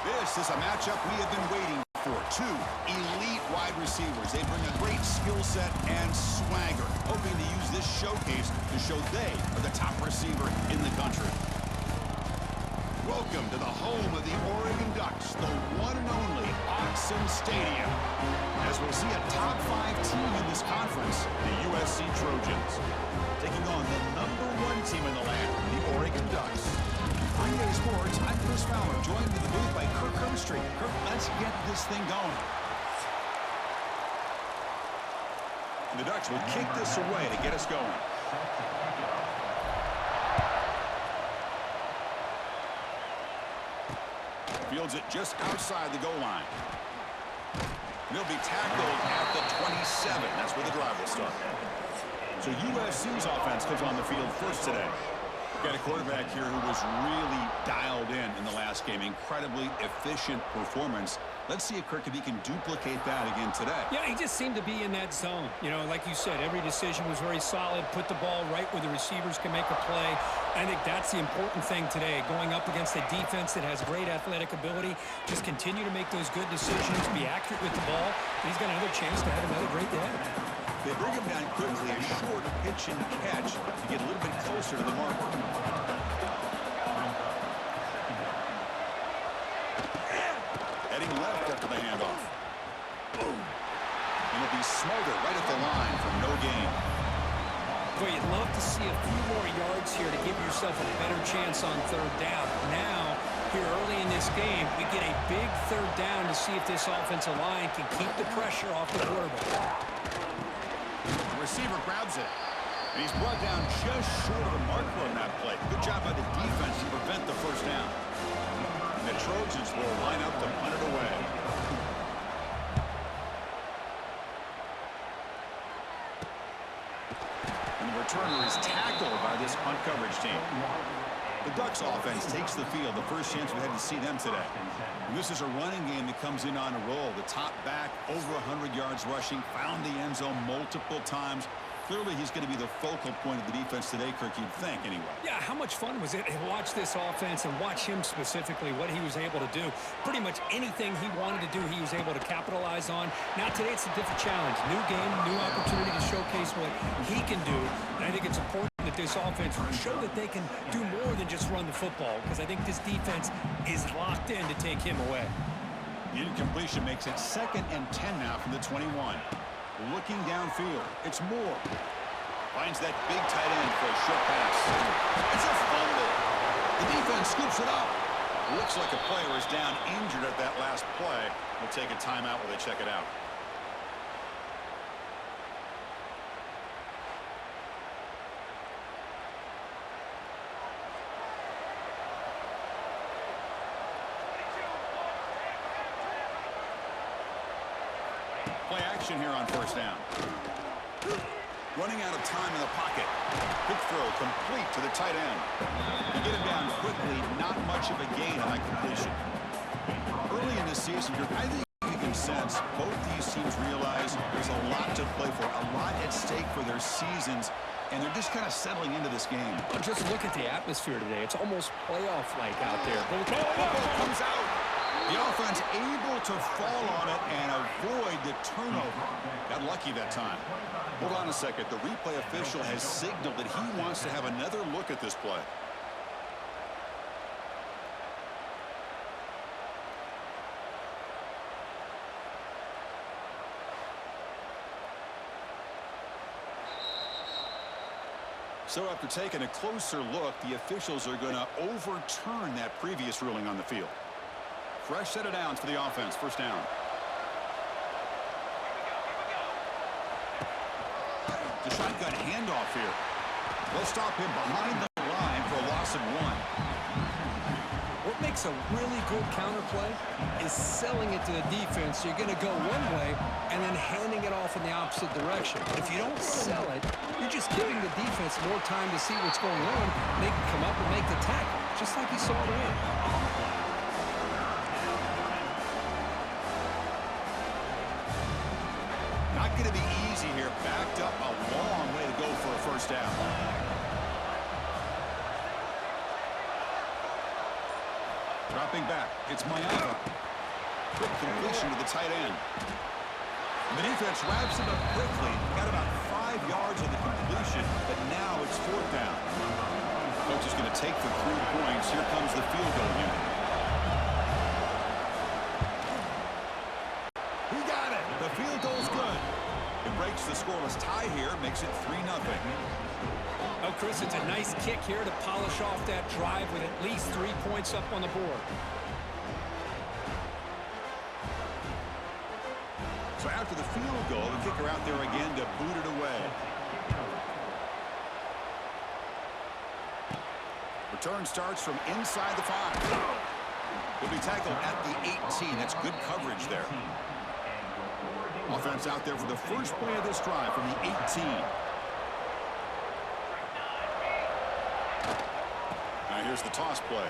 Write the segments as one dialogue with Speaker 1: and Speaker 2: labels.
Speaker 1: This is a matchup we have been waiting for. Two elite wide receivers. They bring a great skill set and swagger, hoping to use this showcase to show they are the top receiver in the country. Welcome to the home of the Oregon Ducks, the one and only Autzen Stadium. As we'll see a top 5 team in this conference, the USC Trojans, taking on the #1 team in the land, the Oregon Ducks. Green Bay Sports, I'm Chris Fowler, joined in the booth by Kirk Hermstreet. Kirk, let's get this thing going. And the Ducks will kick this away to get us going. Fields it just outside the goal line. They'll be tackled at the 27. That's where the drive will start. So USC's offense comes on the field first today. Got a quarterback here who was really dialed in the last game. Incredibly efficient performance. Let's see if Kirk, if he can duplicate that again today.
Speaker 2: Yeah, he just seemed to be in that zone. You know, like you said, every decision was very solid. Put the ball right where the receivers can make a play. I think that's the important thing today. Going up against a defense that has great athletic ability, just continue to make those good decisions, be accurate with the ball. He's got another chance to have another great day.
Speaker 1: They bring him down quickly, a short pitch and catch to get a little bit closer to the marker. Heading left after the handoff. Boom. And he'll be smothered right at the line for no gain.
Speaker 2: Boy, you'd love to see a few more yards here to give yourself a better chance on third down. Now, here early in this game, we get a big third down to see if this offensive line can keep the pressure off the quarterback.
Speaker 1: The receiver grabs it, and he's brought down just short of the marker on that play. Good job by the defense to prevent the first down. And the Trojans will line up to punt it away. And the returner is tackled by this punt coverage team. The Ducks offense takes the field, the first chance we had to see them today. And this is a running game that comes in on a roll. The top back, over 100 yards rushing, found the end zone multiple times. Clearly, he's going to be the focal point of the defense today, Kirk, you'd think, anyway.
Speaker 2: Yeah, how much fun was it to watch this offense and watch him specifically, what he was able to do. Pretty much anything he wanted to do, he was able to capitalize on. Now, today, it's a different challenge. New game, new opportunity to showcase what he can do. And I think it's important that this offense show that they can do more than just run the football, because I think this defense is locked in to take him away.
Speaker 1: The incompletion makes it 2nd and 10 now from the 21. Looking downfield, it's Moore. Finds that big tight end for a short pass. It's a fumble. The defense scoops it up. Looks like a player is down injured at that last play. We'll take a timeout while they check it out. Play action here on first down. Running out of time in the pocket. Quick throw complete to the tight end. You get him down quickly, not much of a gain on that completion. Early in the season, I think you can sense both these teams realize there's a lot to play for, a lot at stake for their seasons, and they're just kind of settling into this game.
Speaker 2: Well, just look at the atmosphere today. It's almost playoff-like out there.
Speaker 1: Ball comes out. The offense able to fall on it and avoid the turnover. Got lucky that time. Hold on a second. The replay official has signaled that he wants to have another look at this play. So after taking a closer look, the officials are going to overturn that previous ruling on the field. Fresh set of downs for the offense. First down. The shotgun handoff here. They'll stop him behind the line for a loss of 1.
Speaker 2: What makes a really good counter play is selling it to the defense. You're going to go one way and then handing it off in the opposite direction. If you don't sell it, you're just giving the defense more time to see what's going on. They can come up and make the tackle, just like you saw today.
Speaker 1: Not going to be easy here. Backed up a long way to go for a first down. Dropping back. It's Mayava. Quick completion to the tight end. The defense wraps it up quickly. Got about 5 yards on the completion, but now it's 4th down. Coach is going to take for 3 points. Here comes the field goal unit. He got it. The field goal's good. It breaks the scoreless tie here, makes it 3-0.
Speaker 2: Oh, Chris, it's a nice kick here to polish off that drive with at least 3 points up on the board.
Speaker 1: So after the field goal, the kicker out there again to boot it away. Return starts from inside the 5. He'll be tackled at the 18. That's good coverage there. Offense out there for the first play of this drive from the 18. Now here's the toss play.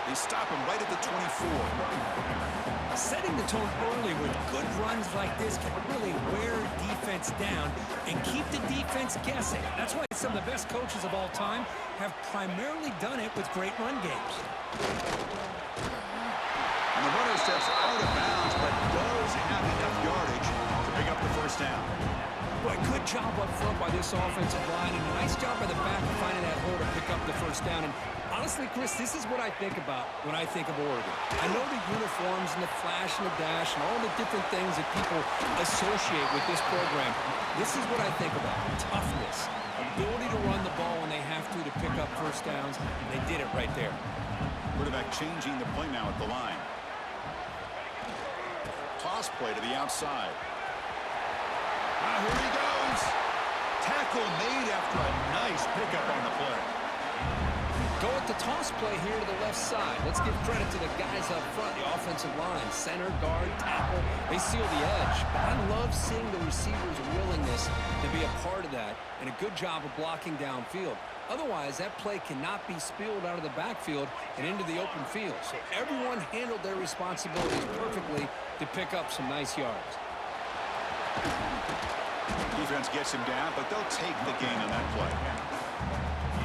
Speaker 1: They stop him right at the 24.
Speaker 2: Setting the tone early with good runs like this can really wear defense down and keep the defense guessing. That's why some of the best coaches of all time have primarily done it with great run games.
Speaker 1: And the runner steps out of bounds, but does have enough yardage to pick up the first down.
Speaker 2: Boy, good job up front by this offensive line, and a nice job by the back of finding that hole to pick up the first down. And honestly, Chris, this is what I think about when I think of Oregon. I know the uniforms and the flash and the dash and all the different things that people associate with this program. This is what I think about. Toughness, ability to run the ball when they have to pick up first downs, and they did it right there.
Speaker 1: Quarterback changing the play now at the line. Toss play to the outside. Here he goes. Tackle made after a nice pickup on the play.
Speaker 2: Go with the toss play here to the left side. Let's give credit to the guys up front, the offensive line, center, guard, tackle. They seal the edge. But I love seeing the receivers' willingness to be a part of that and a good job of blocking downfield. Otherwise, that play cannot be spilled out of the backfield and into the open field. So everyone handled their responsibilities perfectly to pick up some nice yards.
Speaker 1: Defense gets him down, but they'll take the gain on that play.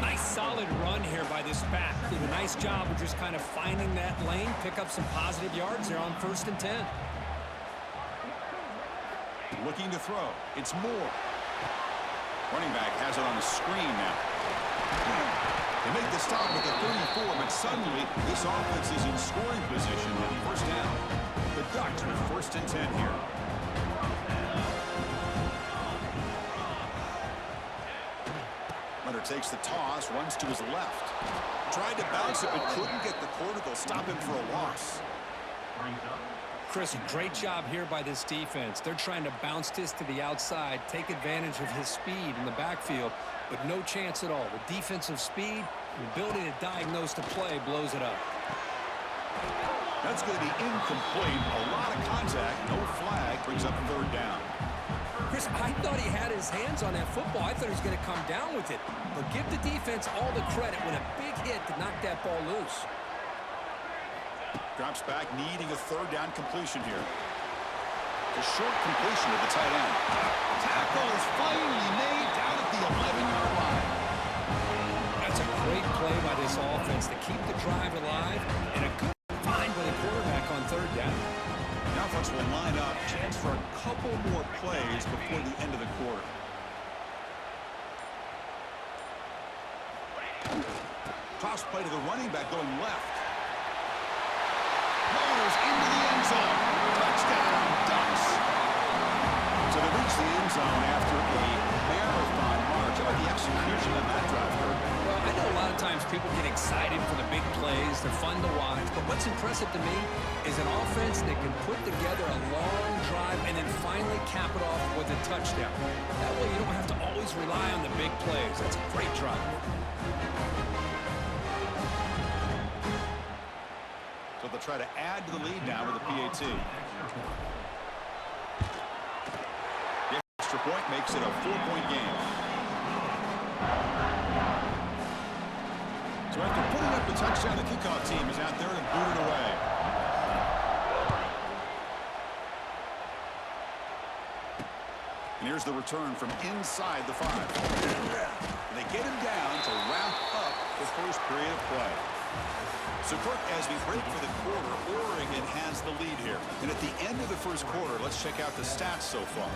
Speaker 2: Nice solid run here by this back. Did a nice job of just kind of finding that lane, pick up some positive yards there on 1st and 10.
Speaker 1: Looking to throw. It's Moore. Running back has it on the screen now. They make the stop at the 34, but suddenly this offense is in scoring position on 1st down. The Ducks with 1st and 10 here. Hunter takes the toss, runs to his left. Tried to bounce it, but couldn't get the corner. They'll stop him for a loss.
Speaker 2: Chris, great job here by this defense. They're trying to bounce this to the outside, take advantage of his speed in the backfield, but no chance at all. The defensive speed, the ability to diagnose the play blows it up.
Speaker 1: That's going to be incomplete. A lot of contact, no flag, brings up 3rd down.
Speaker 2: Chris, I thought he had his hands on that football. I thought he was going to come down with it. But give the defense all the credit with a big hit to knock that ball loose.
Speaker 1: Drops back, needing a 3rd down completion here. A short completion to the tight end. Tackle is finally made down at the 11-yard line.
Speaker 2: That's a great play by this offense to keep the drive alive, and a good find by the quarterback on 3rd down.
Speaker 1: The offense will line up, chance for a couple more plays before the end of the quarter. Toss play to the running back going left. Motors into the end zone. Touchdown, Ducks. So they reach the end zone after a marathon march. How about the execution of that drive, Kirk?
Speaker 2: Well, I know a lot of times people get excited for the big plays. They're fun to watch. But what's impressive to me is an offense that can put together a long drive and then finally cap it off with a touchdown. That way you don't have to always rely on the big plays. That's a great drive.
Speaker 1: So they'll try to add to the lead now with a PAT. The extra point makes it a 4-point game. So after putting up the touchdown, the kickoff team is out there to boot it away. And here's the return from inside the 5. And they get him down to wrap up the first period of play. So, Kirk, as we break for the quarter, Oregon has the lead here. And at the end of the first quarter, let's check out the stats so far.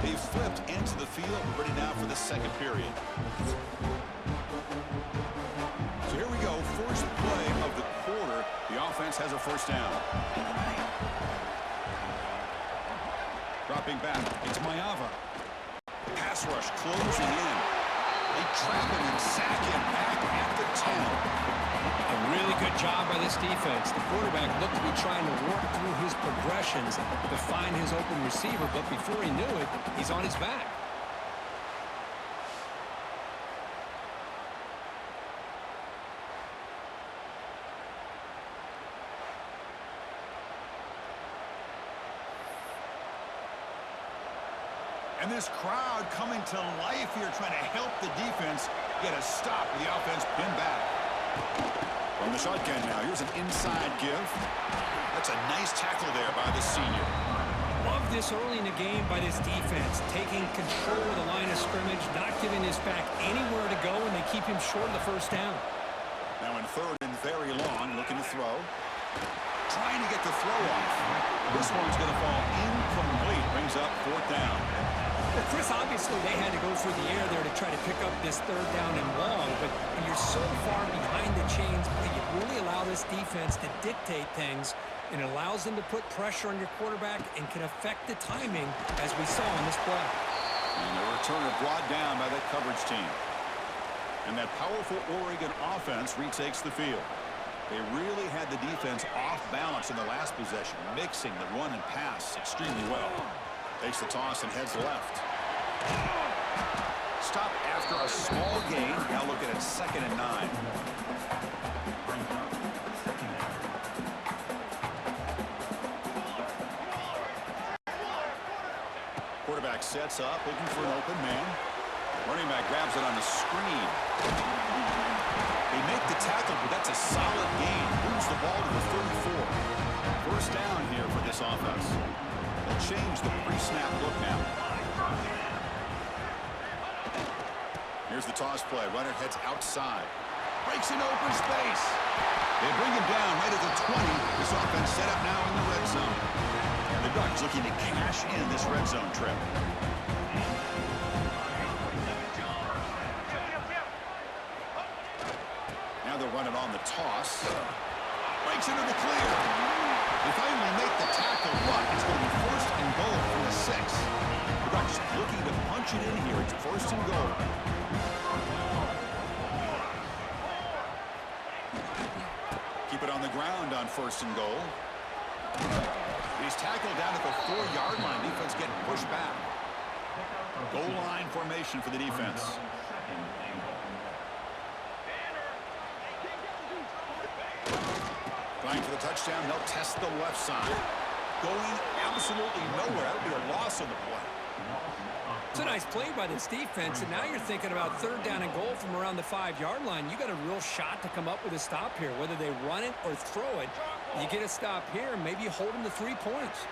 Speaker 1: They've flipped into the field, ready now for the second period. So here we go, first play of the quarter. The offense has a first down. Dropping back, it's Mayava. Pass rush closing in. They trap him and sack him back at the 10.
Speaker 2: A really good job by this defense. The quarterback looked to be trying to work through his progressions to find his open receiver, but before he knew it, he's on his back.
Speaker 1: And this crowd coming to life here, trying to help the defense get a stop with the offense pinned back. From the shotgun now, here's an inside give. That's a nice tackle there by the senior.
Speaker 2: Love this early in the game by this defense, taking control of the line of scrimmage, not giving this back anywhere to go, and they keep him short of the first down.
Speaker 1: Now in third and very long, looking to throw. Trying to get the throw off. This one's going to fall incomplete. Brings up fourth down.
Speaker 2: Well, Chris, obviously they had to go through the air there to try to pick up this third down and long, but when you're so far behind the chains, you really allow this defense to dictate things, and it allows them to put pressure on your quarterback and can affect the timing, as we saw in this play.
Speaker 1: And the returner brought down by that coverage team. And that powerful Oregon offense retakes the field. They really had the defense off balance in the last possession, mixing the run and pass extremely well. Takes the toss and heads left. Stop after a small gain. Now looking at 2nd and 9. Quarterback sets up, looking for an open man. Running back grabs it on the screen. They make the tackle, but that's a solid gain. Moves the ball to the 34. First down here for this offense. They'll change the pre-snap look now. Here's the toss play. Runner heads outside. Breaks into open space. They bring him down right at the 20. This offense set up now in the red zone. And the Ducks looking to cash in this red zone trip. Now they'll run it on the toss. Breaks into the clear. They finally make the tackle, but it's going to be first and goal from the 6. The Ducks looking to punch it in here. It's first and goal. Keep it on the ground on first and goal. He's tackled down at the 4-yard line. Defense getting pushed back. Goal line formation for the defense. Trying for the touchdown. They'll test the left side. Going absolutely nowhere. That would be a loss on the play.
Speaker 2: It's a nice play by this defense, and now you're thinking about third down and goal from around the 5-yard line. You got a real shot to come up with a stop here. Whether they run it or throw it, you get a stop here, and maybe you hold them to 3 points.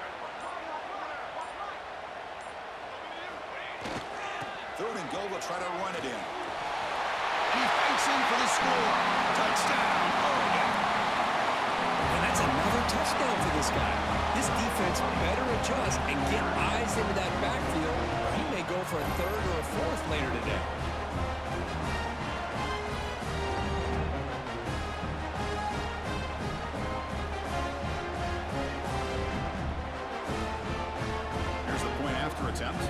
Speaker 1: Third and goal, will try to run it in. And he fights in for the score. Touchdown, Oregon.
Speaker 2: And that's another touchdown for this guy. This defense better adjust and get eyes into that backfield. He may go for a third or a fourth later today.
Speaker 1: Here's the point after attempt.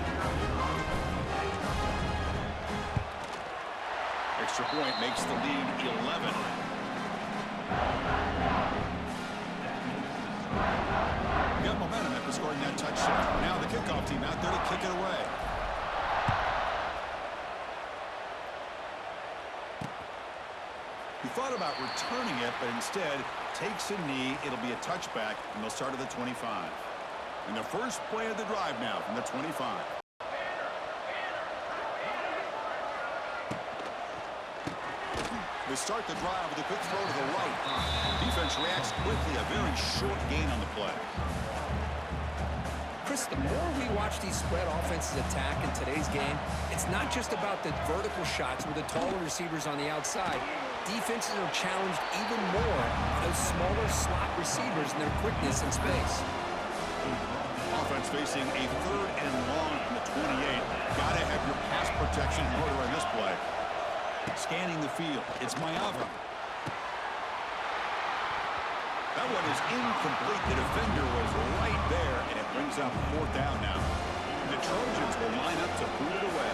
Speaker 1: Extra point makes the lead 11. Got momentum after scoring that touchdown. Now the kickoff team out there to kick it away. He thought about returning it, but instead takes a knee. It'll be a touchback, and they'll start at the 25. And the first play of the drive now from the 25. They start the drive with a quick throw to the right. Defense reacts quickly. A very short gain on the play.
Speaker 2: Chris, Chris, the more we watch these spread offenses attack in today's game, it's not just about the vertical shots with the taller receivers on the outside. Defenses are challenged even more by those smaller slot receivers and their quickness in space.
Speaker 1: Offense facing a 3rd and long from the 28. Got to have your pass protection in order on this play. Scanning the field. It's Mayava. That one is incomplete. The defender was right there, and it brings up 4th down now. The Trojans will line up to boot it away.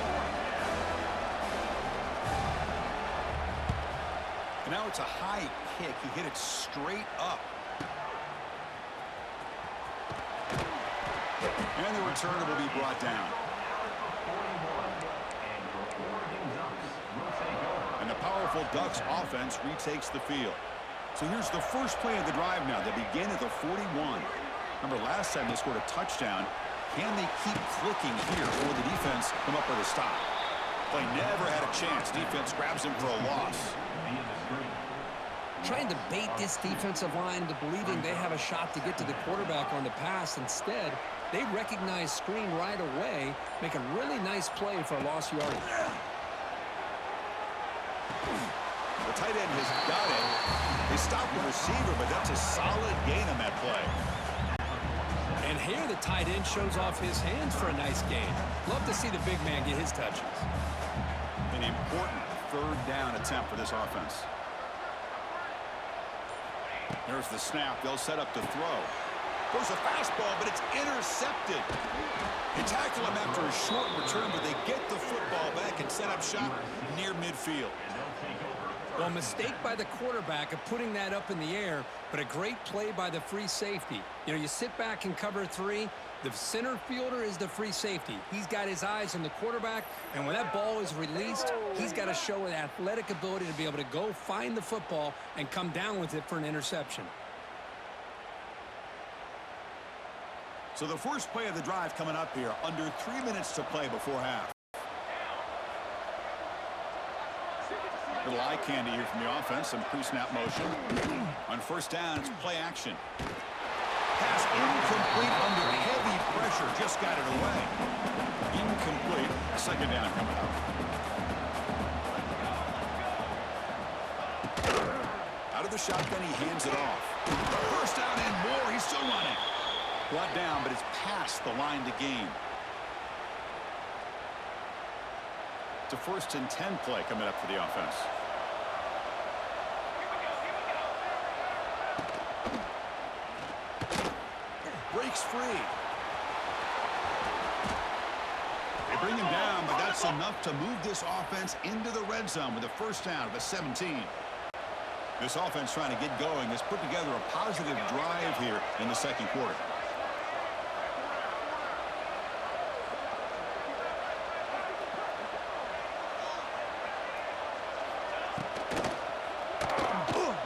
Speaker 1: And now it's a high kick. He hit it straight up. And the returner will be brought down. And the powerful Ducks offense retakes the field. So here's the first play of the drive now. They begin at the 41. Remember, last time they scored a touchdown. Can they keep clicking here, or will the defense come up with a stop? Play never had a chance. Defense grabs him for a loss.
Speaker 2: Trying to bait this defensive line into believing they have a shot to get to the quarterback on the pass. Instead, they recognize screen right away, make a really nice play for a lost yardage.
Speaker 1: The tight end has got it. They stopped the receiver, but that's a solid gain on that play.
Speaker 2: And here the tight end shows off his hands for a nice gain. Love to see the big man get his touches.
Speaker 1: An important 3rd down attempt for this offense. There's the snap. They'll set up to throw. There's a fastball, but it's intercepted. They tackle him after a short return, but they get the football back and set up shop near midfield.
Speaker 2: Well, a mistake by the quarterback of putting that up in the air, but a great play by the free safety. You know, you sit back and cover 3. The center fielder is the free safety. He's got his eyes on the quarterback, and when that ball is released, he's got to show an athletic ability to be able to go find the football and come down with it for an interception.
Speaker 1: So the first play of the drive coming up here, under 3 minutes to play before half. Little eye candy here from the offense, some pre-snap motion. On 1st down, it's play action. Pass incomplete under heavy pressure, just got it away. Incomplete, 2nd down coming up. Out of the shotgun, he hands it off. 1st down and more, he's still running. Brought down, but it's past the line to gain. It's a 1st and 10 play coming up for the offense. Breaks free. They bring him down, but that's enough to move this offense into the red zone with a 1st down at the 17. This offense trying to get going has put together a positive drive here in the 2nd quarter.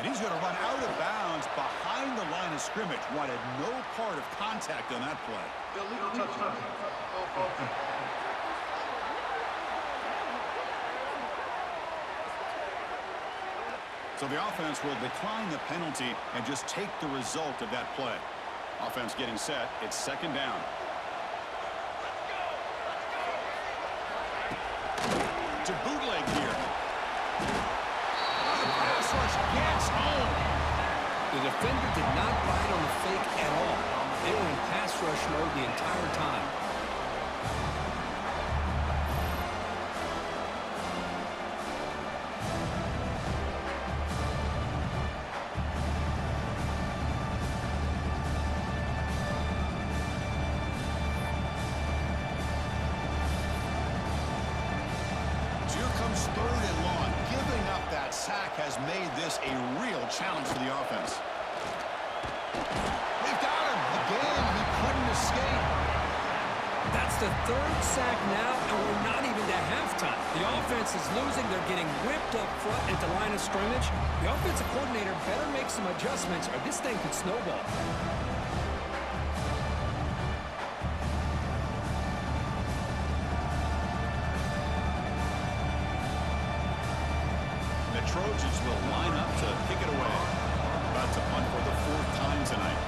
Speaker 1: He's going to run out of bounds behind the line of scrimmage. Wanted no part of contact on that play.
Speaker 3: Illegal touchdown.
Speaker 1: So the offense will decline the penalty and just take the result of that play. Offense getting set. It's 2nd down. To bootleg here. Pass rush gets home.
Speaker 2: The defender did not bite on the fake at all. They were in pass rush mode the entire time.
Speaker 1: So here comes 3rd and long. Giving up that sack has made this a real challenge for the offense. They've got him again. He couldn't escape.
Speaker 2: That's the 3rd sack now, and we're not even to halftime. The offense is losing. They're getting whipped up front at the line of scrimmage. The offensive coordinator better make some adjustments or this thing could snowball.
Speaker 1: The Trojans will line up to kick it away. About to punt for the 4th time tonight.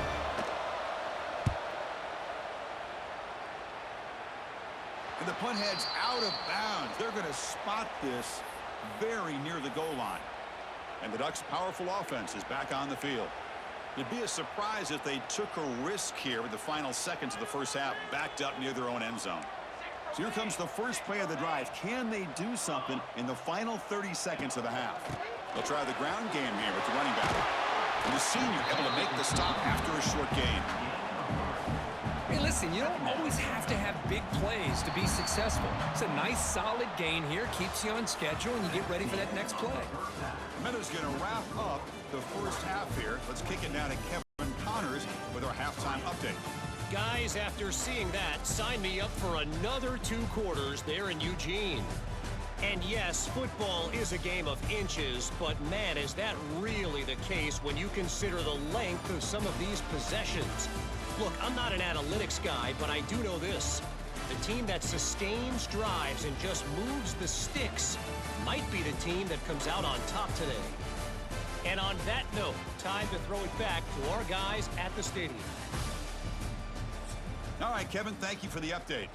Speaker 1: And the punt heads out of bounds. They're going to spot this very near the goal line. And the Ducks' powerful offense is back on the field. It'd be a surprise if they took a risk here with the final seconds of the first half backed up near their own end zone. So here comes the first play of the drive. Can they do something in the final 30 seconds of the half? They'll try the ground game here with the running back. And the senior able to make the stop after a short gain.
Speaker 2: Hey, listen, you don't always have to have big plays to be successful. It's a nice, solid gain here. Keeps you on schedule, and you get ready for that next play.
Speaker 1: Meadows going to wrap up the first half here. Let's kick it down to Kevin Connors with our halftime update.
Speaker 3: Guys, after seeing that, sign me up for another 2 quarters there in Eugene. And yes, football is a game of inches, but man, is that really the case when you consider the length of some of these possessions. Look, I'm not an analytics guy, but I do know this. The team that sustains drives and just moves the sticks might be the team that comes out on top today. And on that note, time to throw it back to our guys at the stadium.
Speaker 1: All right, Kevin, thank you for the update.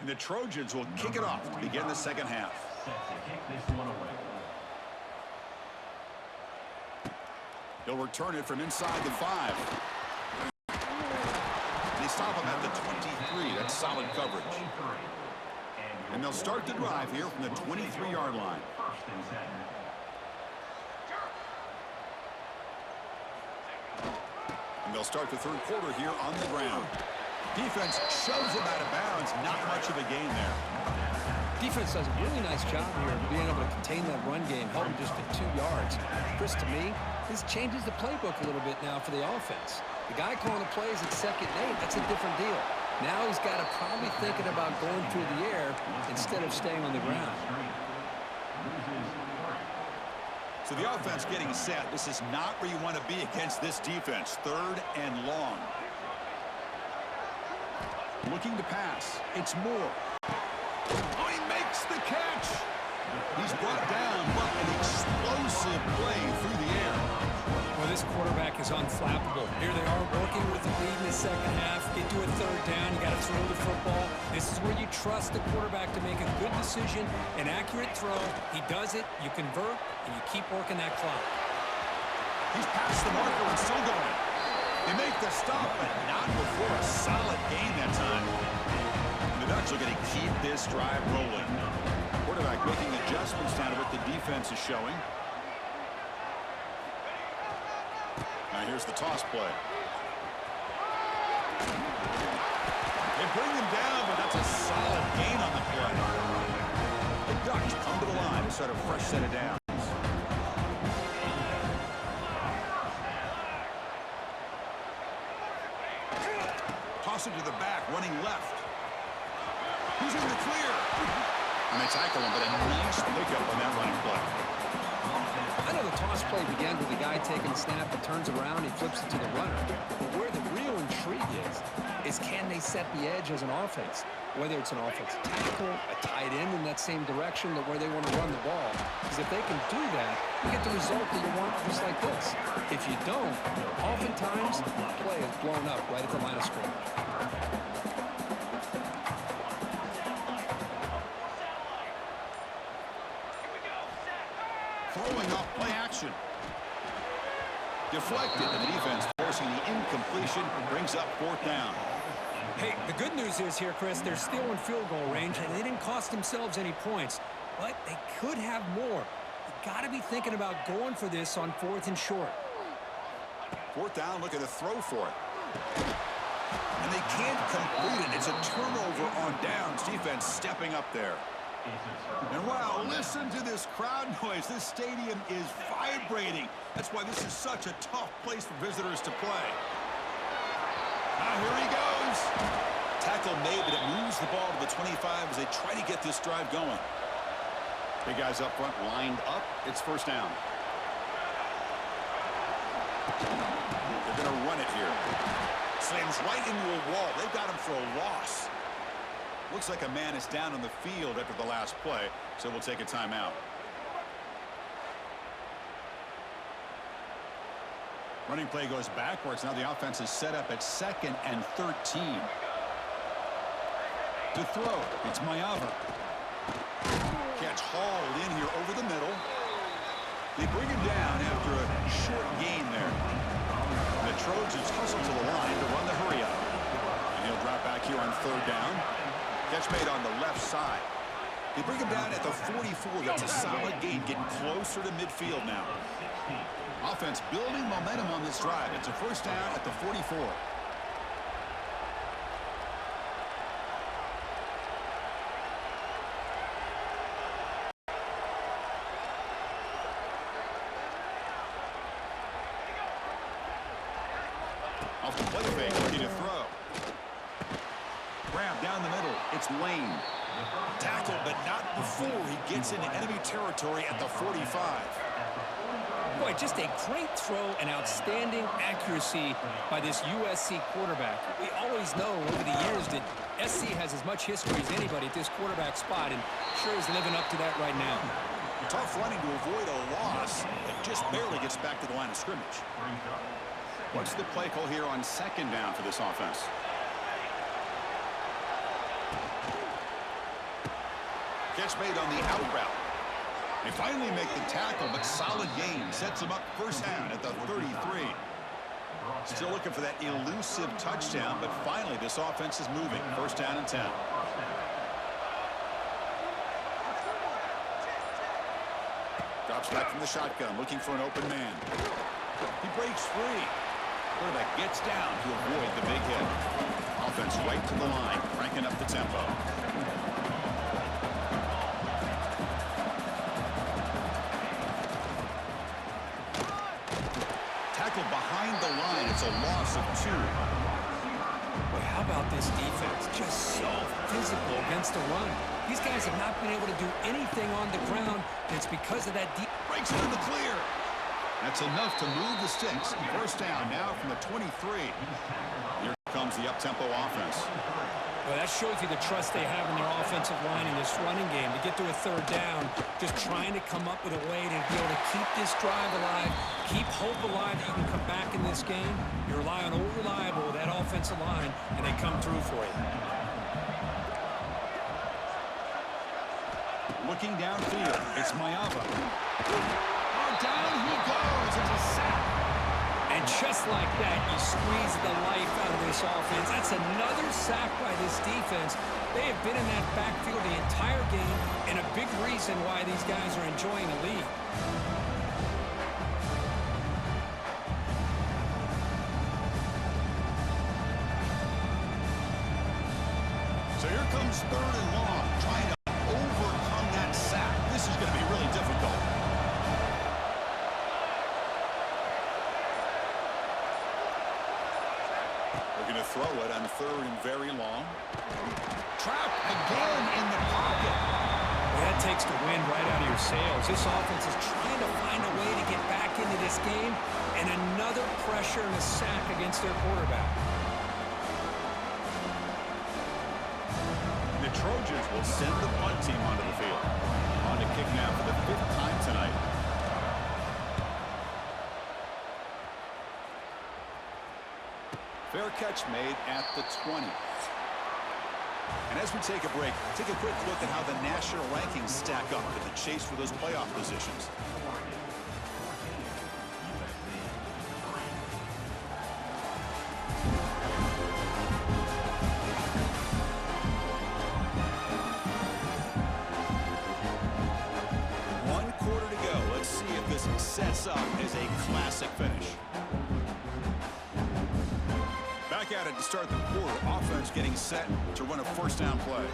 Speaker 1: And the Trojans will kick it off to begin the second half. He'll return it from inside the 5. They stop him at the 23. That's solid coverage. And they'll start the drive here from the 23-yard line. And they'll start the third quarter here on the ground. Defense shoves him out of bounds. Not much of a gain there.
Speaker 2: Defense does a really nice job here of being able to contain that run game, held him just at 2 yards. Chris, to me, this changes the playbook a little bit now for the offense. The guy calling the plays at 2nd and 8, that's a different deal. Now he's got to probably thinking about going through the air instead of staying on the ground.
Speaker 1: So the offense getting set. This is not where you want to be against this defense. 3rd and long. Looking to pass. It's Moore. Oh, he makes the catch. He's brought down, but an explosive play through the air.
Speaker 2: Well, this quarterback is unflappable. Here they are working with the lead in the second half. Get to a 3rd down. You got to throw the football. This is where you trust the quarterback to make a good decision, an accurate throw. He does it, you convert, and you keep working that clock.
Speaker 1: He's past the marker and still going. They make the stop, but not before a solid gain that time. The Ducks are going to keep this drive rolling. Quarterback making adjustments down to what the defense is showing. Now here's the toss play. They bring him down, but that's a solid gain on the play. The Ducks come to the line to start a fresh set of downs. Toss it to the back, running left. He's in the clear. And they tackle him, but a nice pickup on that running play.
Speaker 2: I know the toss play begins with the guy taking the snap, he turns around, he flips it to the runner. But where the real intrigue is can they set the edge as an offense? Whether it's an offensive tackle, a tight end in that same direction, where they want to run the ball. Because if they can do that, you get the result that you want just like this. If you don't, oftentimes, the play is blown up right at the line of scrimmage.
Speaker 1: Throwing off play action. Deflected, and the defense forcing the incompletion brings up 4th down.
Speaker 2: Hey, the good news is here, Chris, they're still in field goal range, and they didn't cost themselves any points, but they could have more. You got to be thinking about going for this on 4th and short.
Speaker 1: 4th down, look at the throw for it. And they can't complete it. It's a turnover on downs. Defense stepping up there. And wow, listen to this crowd noise. This stadium is vibrating. That's why this is such a tough place for visitors to play. Now here he goes. Tackle made, but it moves the ball to the 25 as they try to get this drive going. Big guys up front lined up. It's 1st down. They're going to run it here. Slams right into a wall. They've got him for a loss. Looks like a man is down on the field after the last play, so we'll take a timeout. Running play goes backwards. Now the offense is set up at 2nd and 13. To throw, it's Mayava. Catch hauled in here over the middle. They bring him down after a short gain there. The Trojans hustle to the line to run the hurry up. And he'll drop back here on 3rd down. Catch made on the left side. They bring him down at the 44. That's a solid gain, getting closer to midfield now. Offense building momentum on this drive. It's a 1st down at the 44. Off the play fake, looking to throw. Grab down the middle. It's Lane. Tackled, but not before he gets into enemy territory at the 45.
Speaker 2: Boy, just a great throw and outstanding accuracy by this USC quarterback. We always know over the years that SC has as much history as anybody at this quarterback spot, and sure is living up to that right now.
Speaker 1: Tough running to avoid a loss, but just barely gets back to the line of scrimmage. What's the play call here on 2nd down for this offense? Catch made on the out route. They finally make the tackle, but solid gain. Sets them up 1st down at the 33. Still looking for that elusive touchdown, but finally this offense is moving. 1st down and 10. Drops back from the shotgun, looking for an open man. He breaks free. Quarterback gets down to avoid the big hit. Offense right to the line, cranking up the tempo. Tackled behind the line. It's a loss of 2.
Speaker 2: Boy, how about this defense? Just so physical against the run. These guys have not been able to do anything on the ground, and it's because of that deep.
Speaker 1: Breaks it in the clear. That's enough to move the sticks. 1st down now from the 23. Here comes the up-tempo offense.
Speaker 2: Well, that shows you the trust they have in their offensive line in this running game. To get to a 3rd down, just trying to come up with a way to be able to keep this drive alive, keep hope alive that you can come back in this game. You rely on old reliable, that offensive line, and they come through for you.
Speaker 1: Looking downfield, it's Mayava. Oh, down he goes. It's a sack.
Speaker 2: And just like that, you squeeze the life out of this offense. That's another sack by this defense. They have been in that backfield the entire game, and a big reason why these guys are enjoying the lead.
Speaker 1: So here comes 3rd and long, trying to overcome that sack. This is going to be really difficult. Looking to throw it on 3rd and very long. Trapped again in the pocket.
Speaker 2: Well, that takes the wind right out of your sails. This offense is trying to find a way to get back into this game, and another pressure and a sack against their quarterback.
Speaker 1: The Trojans will send the punt team onto the field. On to kick now for the 5th time tonight. Fair catch made at the 20. And as we take a break, take a quick look at how the national rankings stack up in the chase for those playoff positions. One quarter to go. Let's see if this sets up as a classic finish. Back at it to start the quarter. Offense getting set to run a 1st down play.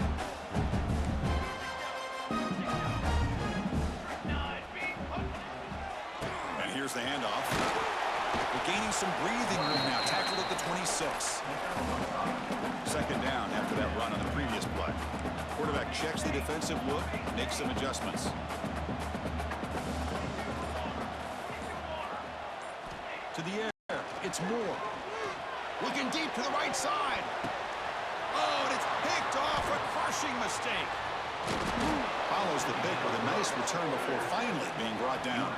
Speaker 1: And here's the handoff. We're gaining some breathing room now. Tackled at the 26. 2nd down after that run on the previous play. Quarterback checks the defensive look, makes some adjustments. To the air. It's Moore. Looking deep to the right side. Oh, and it's picked off. A crushing mistake. Follows the pick with a nice return before finally being brought down.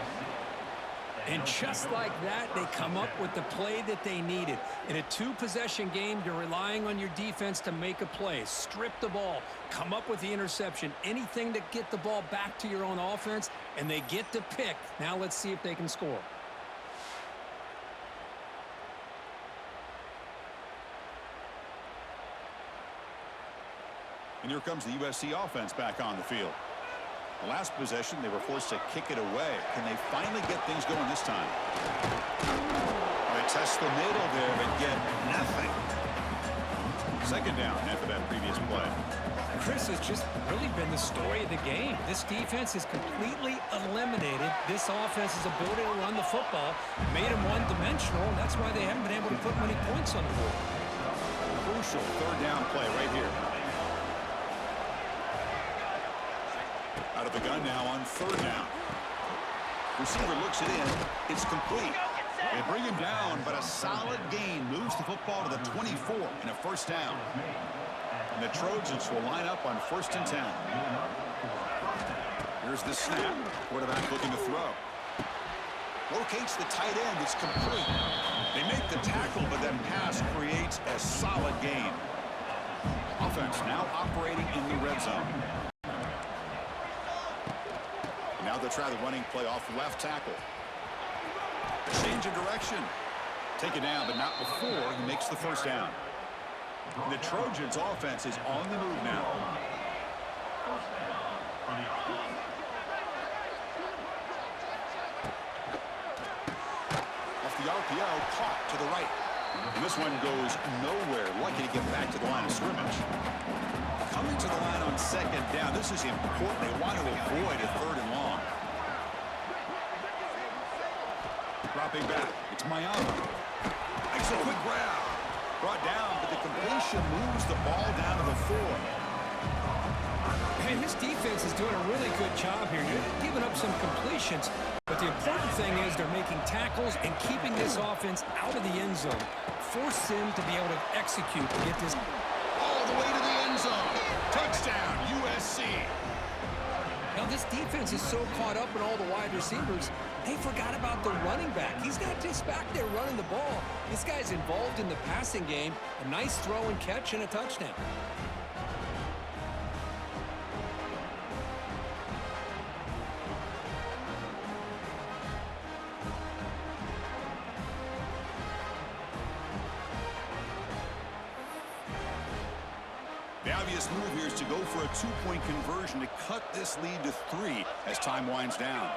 Speaker 2: And just like that, they come up with the play that they needed. In a two-possession game, you're relying on your defense to make a play. Strip the ball, come up with the interception, anything to get the ball back to your own offense, and they get to pick. Now let's see if they can score.
Speaker 1: And here comes the USC offense back on the field. The last possession, they were forced to kick it away. Can they finally get things going this time? They test the middle there, but get nothing. Second down after that previous play.
Speaker 2: Chris, has just really been the story of the game. This defense has completely eliminated this offense's ability to run the football, made them one-dimensional, and that's why they haven't been able to put many points on the board.
Speaker 1: Crucial third down play right here. Out of the gun now on third down. Receiver looks it in. It's complete. They bring him down, but a solid gain moves the football to the 24 and a first down. And the Trojans will line up on 1st and 10. Here's the snap. Quarterback looking to throw. Locates the tight end. It's complete. They make the tackle, but that pass creates a solid gain. Offense now operating in the red zone. Now they'll try the running play off the left tackle. Change of direction. Take it down, but not before he makes the first down. And the Trojans offense is on the move now. Off the RPO, caught to the right. And this one goes nowhere. Lucky to get back to the line of scrimmage. Coming to the line on second down. This is important. They want to avoid a third and long. Dropping back. It's Miami. Makes a quick grab. Brought down, but the completion moves the ball down to the 4.
Speaker 2: Hey, this defense is doing a really good job here. They're giving up some completions, but the important thing is they're making tackles and keeping this offense out of the end zone. Force them to be able to execute to get this
Speaker 1: all the way to the end zone. Touchdown, USC.
Speaker 2: Now, this defense is so caught up in all the wide receivers, they forgot about the running back. He's not just back there running the ball. This guy's involved in the passing game. A nice throw and catch and a touchdown.
Speaker 1: The obvious move here is to go for a 2-point conversion to cut this lead to 3 as time winds down.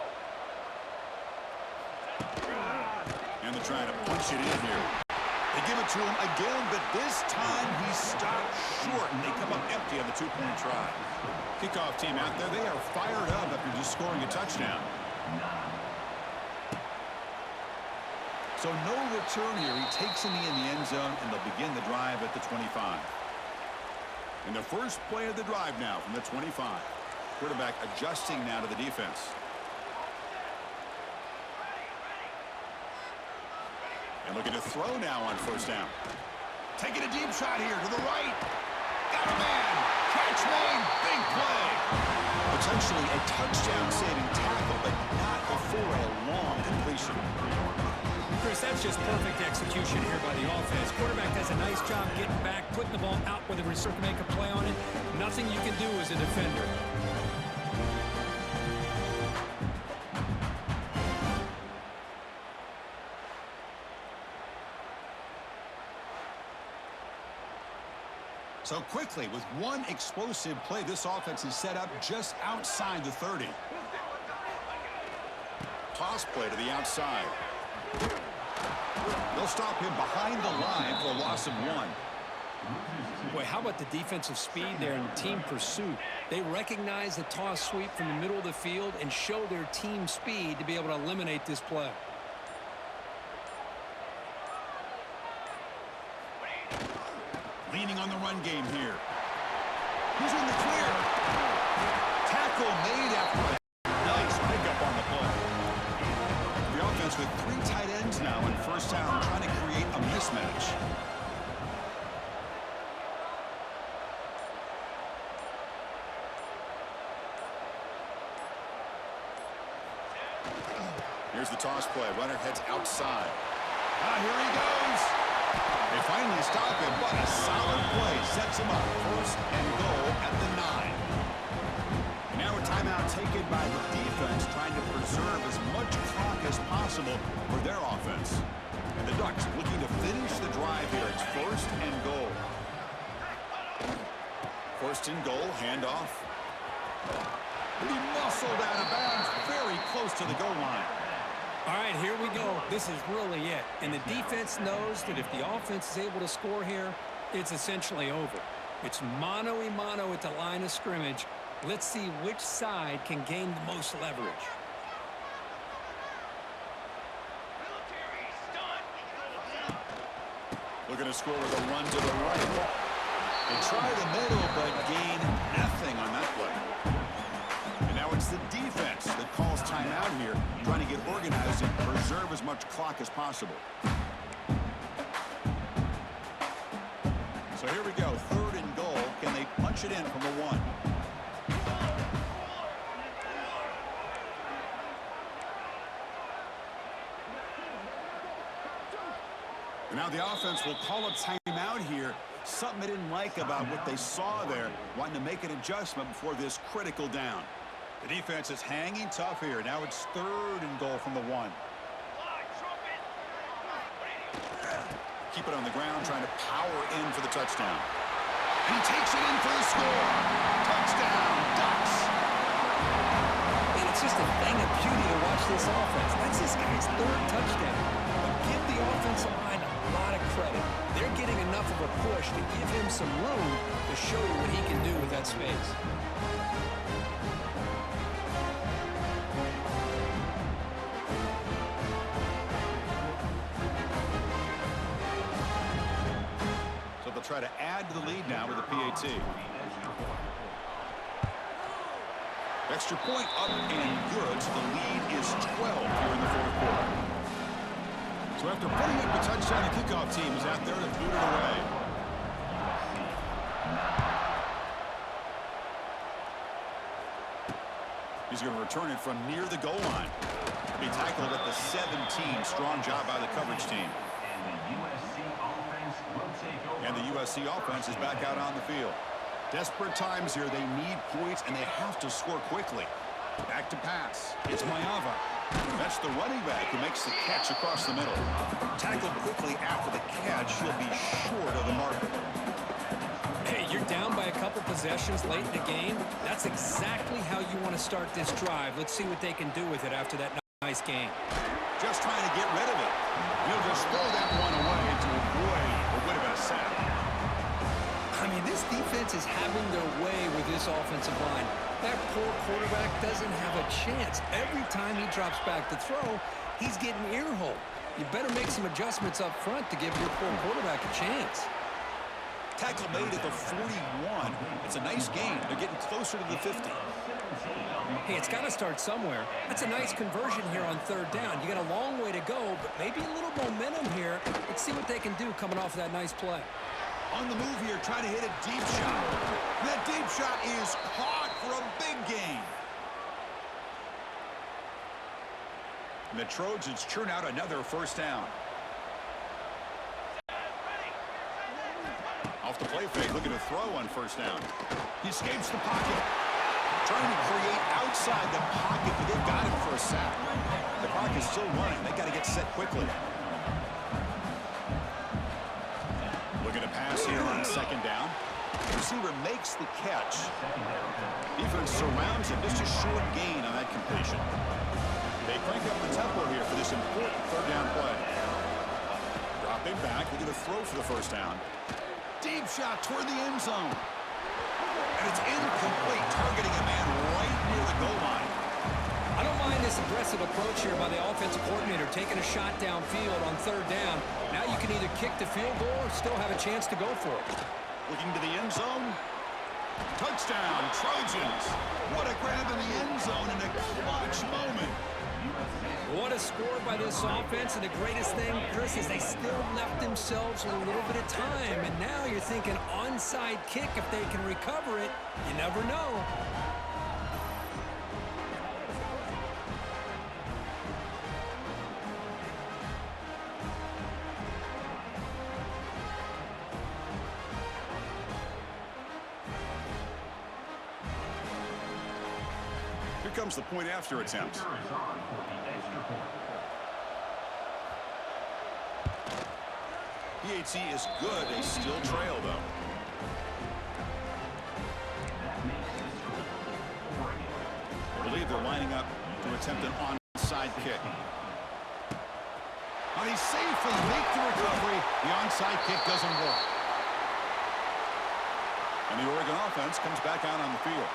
Speaker 1: And they're trying to punch it in here. They give it to him again, but this time he stopped short, and they come up empty on the 2-point try. Kickoff team out there, they are fired up after just scoring a touchdown. So no return here. He takes in the end zone, and they'll begin the drive at the 25. And the first play of the drive now from the 25. Quarterback adjusting now to the defense. And looking to throw now on first down. Taking a deep shot here to the right. Got a man. Catch made. Big play. Potentially a touchdown-saving tackle, but not before a long completion.
Speaker 2: Chris, that's just perfect execution here by the offense. Quarterback does a nice job getting back, putting the ball out where the receiver can make a play on it. Nothing you can do as a defender.
Speaker 1: So quickly, with one explosive play, this offense is set up just outside the 30. Toss play to the outside. They'll stop him behind the line for a loss of 1.
Speaker 2: Boy, how about the defensive speed there and the team pursuit? They recognize the toss sweep from the middle of the field and show their team speed to be able to eliminate this play.
Speaker 1: Leaning on the run game here. He's in the clear. Tackle made after a nice pickup on the play. The offense with 3 tight ends now in first down, trying to create a mismatch. Here's the toss play. Runner heads outside. Here he goes. They finally stop him, but a solid play sets him up. First and goal at the 9. And now a timeout taken by the defense, trying to preserve as much clock as possible for their offense. And the Ducks looking to finish the drive here. It's first and goal. First and goal, handoff. He muscled out of bounds, very close to the goal line.
Speaker 2: All right, here we go. This is really it. And the defense knows that if the offense is able to score here, it's essentially over. It's mano-a-mano at the line of scrimmage. Let's see which side can gain the most leverage.
Speaker 1: Looking to score with a run to the right. They try the middle, but gain nothing on that play. And now it's the defense that calls timeout here, trying to get organized and preserve as much clock as possible. So here we go, third and goal. Can they punch it in from the 1? And now the offense will call a timeout here. Something they didn't like about what they saw there, wanting to make an adjustment before this critical down. The defense is hanging tough here. Now it's third and goal from the 1. Keep it on the ground, trying to power in for the touchdown. And he takes it in for the score. Touchdown, Ducks.
Speaker 2: And it's just a thing of beauty to watch this offense. That's this guy's 3rd touchdown. But give the offensive line a lot of credit. They're getting enough of a push to give him some room to show you what he can do with that space.
Speaker 1: So they'll try to add to the lead now with a PAT. Extra point up and good. So the lead is 12 here in the 4th quarter. So after putting up the touchdown, the kickoff team is out there to boot it away. He's going to return it from near the goal line. He tackled at the 17. Strong job by the coverage team. And the USC offense is back out on the field. Desperate times here. They need points, and they have to score quickly. Back to pass. It's Mayava. That's the running back who makes the catch across the middle. Tackled quickly after the catch. He'll be short of the marker.
Speaker 2: Hey, you're down by a couple possessions late in the game. That's exactly how you want to start this drive. Let's see what they can do with it after that nice game.
Speaker 1: Just trying to get rid of it. He'll just throw that one away to avoid what would have been a sack.
Speaker 2: I mean, this defense is having their way with this offensive line. That poor quarterback doesn't have a chance. Every time he drops back to throw, he's getting ear-hole. You better make some adjustments up front to give your poor quarterback a chance.
Speaker 1: Tackle made at the 41. It's a nice gain. They're getting closer to the 50.
Speaker 2: Hey, it's got to start somewhere. That's a nice conversion here on 3rd down. You got a long way to go, but maybe a little momentum here. Let's see what they can do coming off that nice play.
Speaker 1: On the move here, trying to hit a deep shot. That deep shot is caught for a big gain. And the Trojans churn out another first down. Off the play fake, looking to throw on first down. He escapes the pocket. Trying to create outside the pocket, but they've got him for a sack. The clock is still running. They got to get set quickly. Looking to pass here on 2nd down. The receiver makes the catch. Defense surrounds him. Just a short gain on that completion. They crank up the tempo here for this important 3rd down play. Dropping back, looking to throw for the first down. Deep shot toward the end zone. And it's incomplete, targeting a man right near the goal line.
Speaker 2: I don't mind this aggressive approach here by the offensive coordinator, taking a shot downfield on 3rd down. Now you can either kick the field goal or still have a chance to go for it.
Speaker 1: Looking to the end zone. Touchdown, Trojans. What a grab in the end zone in a clutch moment.
Speaker 2: What a score by this offense, and the greatest thing, Chris, is they still left themselves with a little bit of time, and now you're thinking onside kick if they can recover it. You never know.
Speaker 1: comes the point after attempt. PAT is good. They still trail, though. I believe they're lining up to attempt an onside kick. Now they safely make the recovery. The onside kick doesn't work. And the Oregon offense comes back out on the field.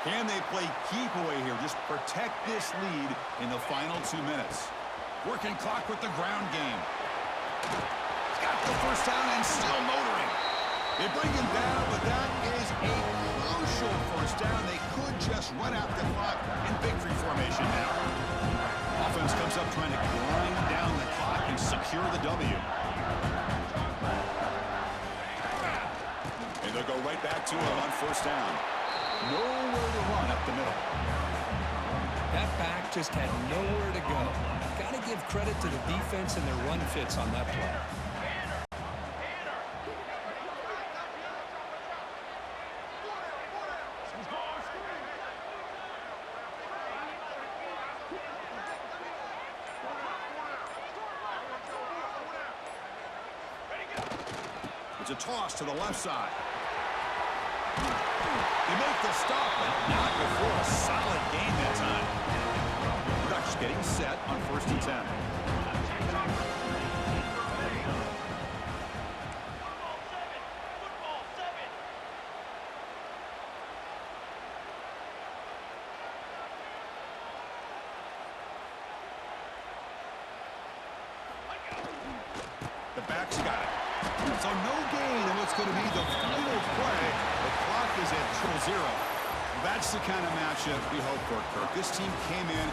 Speaker 1: Can they play keep away here? Just protect this lead in the final 2 minutes. Working clock with the ground game. He's got the first down and still motoring. They bring him down, but that is a crucial first down. They could just run out the clock in victory formation now. Offense comes up trying to grind down the clock and secure the W. And they'll go right back to him on first down. Nowhere to run up the middle.
Speaker 2: That back just had nowhere to go. Got to give credit to the defense and their run fits on that play.
Speaker 1: It's a toss to the left side. They make the stop, but not before a solid gain that time. Ducks getting set on 1st and 10. The back's got it. So no gain in what's going to be the final play. The clock is at 0-0. That's the kind of matchup we hope for, Kirk. This team came in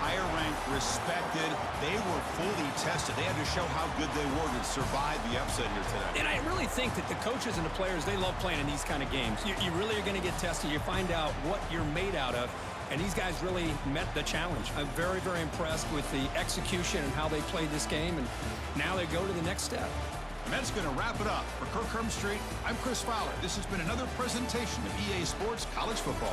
Speaker 1: higher ranked, respected. They were fully tested. They had to show how good they were to survive the upset here today.
Speaker 2: And I really think that the coaches and the players, they love playing in these kind of games. You really are going to get tested. You find out what you're made out of. And these guys really met the challenge. I'm very, very impressed with the execution and how they played this game. And now they go to the next step.
Speaker 1: And that's going to wrap it up. For Kirk Street, I'm Chris Fowler. This has been another presentation of EA Sports College Football.